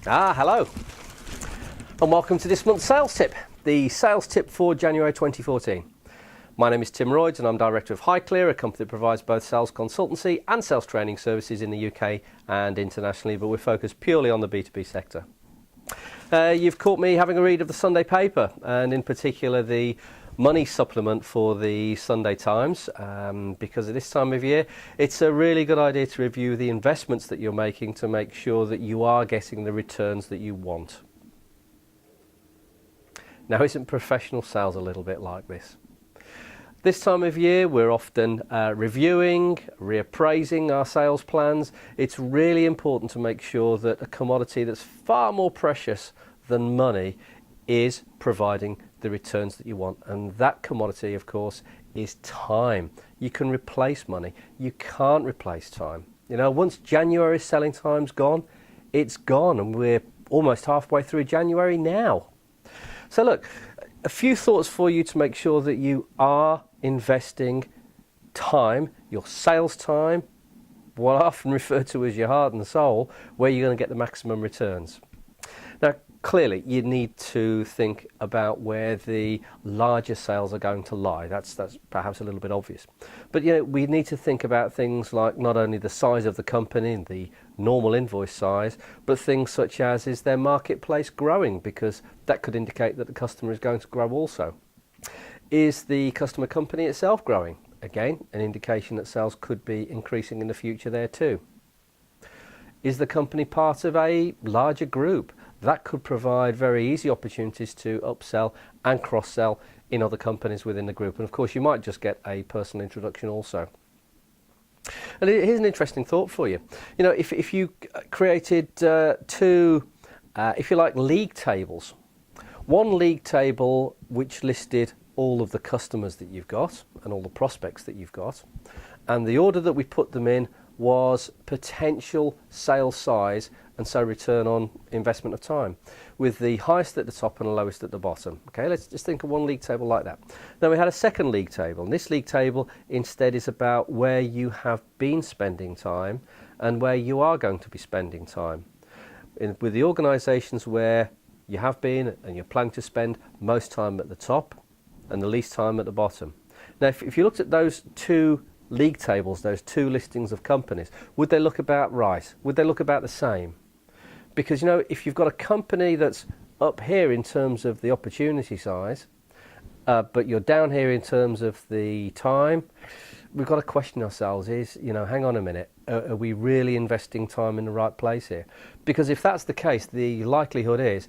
Hello, and welcome to this month's sales tip, the sales tip for January 2014. My name is Tim Royds and I'm Director of Highclear, a company that provides both sales consultancy and sales training services in the UK and internationally, but we're focused purely on the B2B sector. You've caught me having a read of the Sunday paper, and in particular the money supplement for the Sunday Times, because at this time of year it's a really good idea to review the investments that you're making to make sure that you are getting the returns that you want. Now, isn't professional sales a little bit like this? This time of year we're often reviewing, reappraising our sales plans. It's really important to make sure that a commodity that's far more precious than money is providing the returns that you want, and that commodity, of course, is time. You can replace money, you can't replace time. You know, once January's selling time's gone, it's gone, and we're almost halfway through January now. So look, a few thoughts for you to make sure that you are investing time, your sales time, what I often refer to as your heart and soul, where you're going to get the maximum returns. Now, clearly, you need to think about where the larger sales are going to lie. That's perhaps a little bit obvious. But you know, we need to think about things like not only the size of the company and the normal invoice size, but things such as, is their marketplace growing? Because that could indicate that the customer is going to grow also. Is the customer company itself growing? Again, an indication that sales could be increasing in the future there too. Is the company part of a larger group? That could provide very easy opportunities to upsell and cross-sell in other companies within the group. And of course, you might just get a personal introduction also. And here's an interesting thought for you. You know, if you created two, if you like, league tables. One league table which listed all of the customers that you've got and all the prospects that you've got, and the order that we put them in was potential sales size and so return on investment of time, with the highest at the top and the lowest at the bottom. Okay, let's just think of one league table like that. Then we had a second league table, and this league table instead is about where you have been spending time and where you are going to be spending time. With the organisations where you have been and you're planning to spend most time at the top and the least time at the bottom. Now, if you looked at those two league tables, those two listings of companies, would they look about right? Would they look about the same? Because, you know, if you've got a company that's up here in terms of the opportunity size, but you're down here in terms of the time, we've got to question ourselves, you know, hang on a minute, are we really investing time in the right place here? Because if that's the case, the likelihood is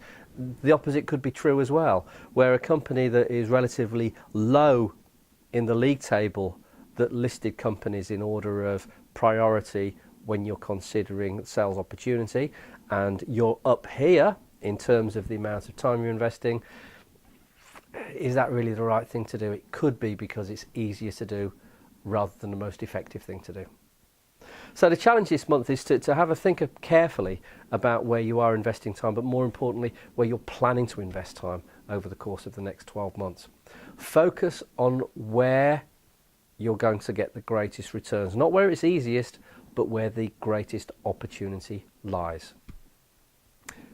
the opposite could be true as well, where a company that is relatively low in the league table that listed companies in order of priority when you're considering sales opportunity, and you're up here in terms of the amount of time you're investing, is that really the right thing to do? It could be, because it's easier to do rather than the most effective thing to do. So the challenge this month is to have a think carefully about where you are investing time, but more importantly, where you're planning to invest time over the course of the next 12 months. Focus on where you're going to get the greatest returns, not where it's easiest, but where the greatest opportunity lies.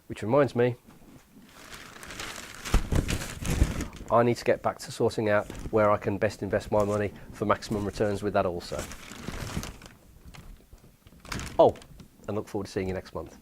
Which reminds me, I need to get back to sorting out where I can best invest my money for maximum returns with that also. Oh, and look forward to seeing you next month.